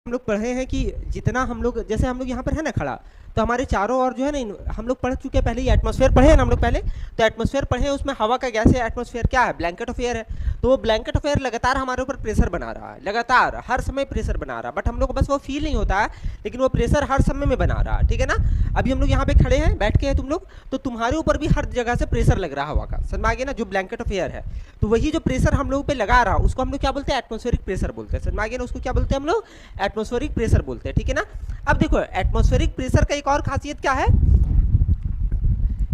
हम लोग पढ़े हैं कि जितना हम लोग जैसे हम लोग यहाँ पर है ना खड़ा, तो हमारे चारों ओर जो है ना हम लोग पढ़ चुके हैं पहले ही एटमॉस्फेयर पढ़े हैं ना हम लोग पहले। तो एटमॉस्फेयर पढ़े हैं, उसमें हवा का गैस है। एटमॉस्फेयर क्या है? ब्लैंकेट ऑफ एयर है। तो वो ब्लैंकेट ऑफ एयर लगातार हमारे ऊपर प्रेशर बना रहा है, लगातार हर समय प्रेशर बना रहा है, बट हम लोग को बस वो फील नहीं होता है, लेकिन वो प्रेशर हर समय में बना रहा है। ठीक है ना? अभी हम लोग यहाँ पे खड़े हैं, बैठ के हैं तुम लोग, तो तुम्हारे ऊपर भी हर जगह से प्रेशर लग रहा है हवा का, समझ में आ गया ना? जो ब्लैंकेट ऑफ एयर है, तो वही जो प्रेशर हम लोगों पे लगा रहा उसको हम लोग क्या बोलते हैं? एटमॉस्फेरिक प्रेशर बोलते हैं, समझ में आ गया ना? उसको क्या बोलते हैं हम लोग? एटमॉस्फेरिक प्रेशर बोलते हैं। ठीक है ना? अब देखो एटमॉस्फेरिक प्रेशर का एक और खासियत क्या है,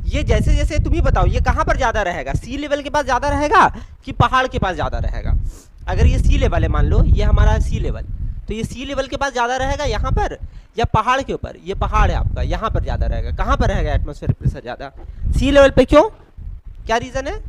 ये जैसे जैसे तुम ही बताओ, ये कहां पर ज्यादा रहेगा? सी लेवल के पास ज्यादा रहेगा कि पहाड़ के पास ज्यादा रहेगा? अगर ये सी लेवल है, मान लो ये हमारा सी लेवल, तो ये सी लेवल के पास ज्यादा रहेगा यहाँ पर या पहाड़ के ऊपर? ये पहाड़ है आपका, यहाँ पर ज्यादा रहेगा। कहां पर रहेगा एटमॉस्फेरिक प्रेशर ज्यादा? सी लेवल पे। क्यों? क्या रीजन है?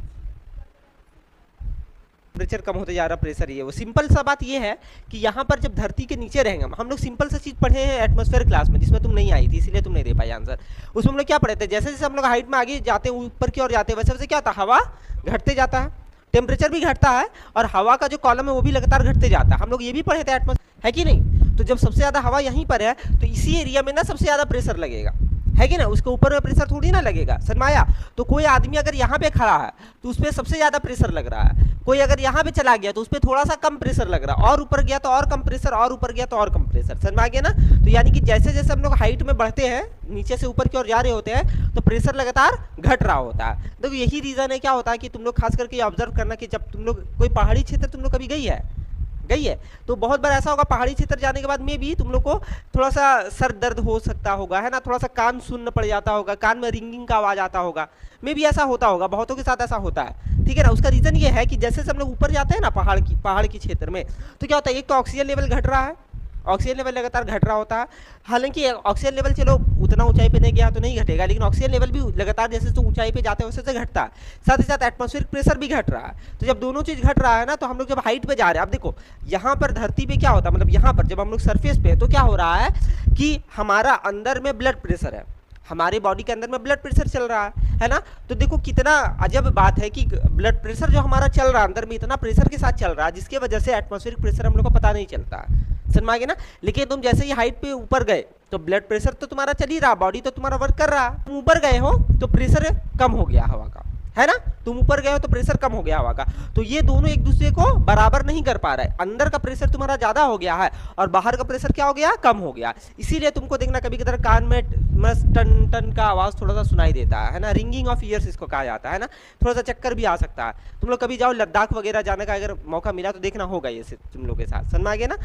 टेम्परेचर कम होते जा रहा, प्रेशर ये वो। सिंपल सा बात ये है कि यहाँ पर जब धरती के नीचे रहेंगे, हम लोग सिंपल सा चीज पढ़े हैं एटमॉस्फेयर क्लास में, जिसमें तुम नहीं आई थी इसीलिए तुम नहीं दे पाई आंसर। उसमें हम लोग क्या पढ़े थे? जैसे जैसे हम लोग हाइट में आगे जाते हैं, ऊपर की ओर जाते हैं, वैसे वैसे क्या होता है? हवा घटते जाता है, टेम्परेचर भी घटता है, और हवा का जो कॉलम है वो भी लगातार घटते जाता है। हम लोग ये भी पढ़े थे एटमॉस्फेयर, है कि नहीं? तो जब सबसे ज्यादा हवा यहीं पर है, तो इसी एरिया में ना सबसे ज्यादा प्रेशर लगेगा, है कि ना? उसके ऊपर प्रेशर थोड़ी ना लगेगा, शर्माया। तो कोई आदमी अगर यहाँ पे खड़ा है तो उस पर सबसे ज्यादा प्रेशर लग रहा है, कोई अगर यहाँ पे चला गया तो उस पर थोड़ा सा कम प्रेशर लग रहा है, और ऊपर गया तो और कम प्रेशर, और ऊपर गया तो और कम प्रेशर, समझ में आ गया ना? तो यानी कि जैसे जैसे हम लोग हाइट में बढ़ते हैं, नीचे से ऊपर की ओर जा रहे होते हैं, तो प्रेशर लगातार घट रहा होता है। देखो यही रीजन है, क्या होता है कि तुम लोग खास करके ऑब्जर्व करना कि जब तुम लोग कोई पहाड़ी क्षेत्र तुम लोग कभी गई है, तो बहुत बार ऐसा होगा पहाड़ी क्षेत्र जाने के बाद में भी तुम लोग को थोड़ा सा सर दर्द हो सकता होगा, है ना? थोड़ा सा कान सुन्न पड़ जाता होगा, कान में रिंगिंग का आवाज आता होगा, मे भी ऐसा होता होगा, बहुतों के साथ ऐसा होता है। ठीक है ना? उसका रीजन ये है कि जैसे हम लोग ऊपर जाते हैं ना पहाड़ की क्षेत्र में, तो क्या होता है? एक तो ऑक्सीजन लेवल घट रहा है, ऑक्सीजन लेवल लगातार घट रहा होता है। हालांकि ऑक्सीजन लेवल चलो उतना ऊंचाई पे नहीं गया तो नहीं घटेगा, लेकिन ऑक्सीजन लेवल भी लगातार जैसे तो ऊंचाई पे जाते हैं वैसे घटता है। साथ ही साथ एटमॉस्फेरिक प्रेशर भी घट रहा है। तो जब दोनों चीज घट रहा है ना, तो हम लोग जब हाइट पे जा रहे हैं, अब देखो यहाँ पर धरती पे क्या होता है, मतलब यहाँ पर जब हम लोग सरफेस पे, तो क्या हो रहा है कि हमारा अंदर में ब्लड प्रेशर है, हमारे बॉडी के अंदर में ब्लड प्रेशर चल रहा है ना? तो देखो कितना अजब बात है कि ब्लड प्रेशर जो हमारा चल रहा है अंदर में, इतना प्रेशर के साथ चल रहा है, जिसकी वजह से एटमॉस्फेरिक प्रेशर हम लोग को पता नहीं चलता, समझ में आ गया ना? लेकिन तुम जैसे ही हाइट पे ऊपर गए तो ब्लड प्रेशर तो तुम्हारा चल ही रहा, बॉडी तो तुम्हारा वर्क कर रहा, तुम ऊपर गए हो तो प्रेशर कम हो गया हवा का, है ना? तुम ऊपर गए हो तो प्रेशर कम हो गया हवा का। तो ये दोनों एक दूसरे को बराबर नहीं कर पा रहे, अंदर का प्रेशर तुम्हारा ज्यादा हो गया है और बाहर का प्रेशर क्या हो गया? कम हो गया। इसीलिए तुमको देखना कभी कभी कान में टन टन का आवाज थोड़ा सा सुनाई देता है ना? रिंगिंग ऑफ ईयर्स इसको कहा जाता है ना? थोड़ा सा चक्कर भी आ सकता है। तुम लोग कभी जाओ लद्दाख वगैरह जाने का अगर मौका मिला तो देखना होगा ये तुम लोग के साथ, समझ में आ गया ना?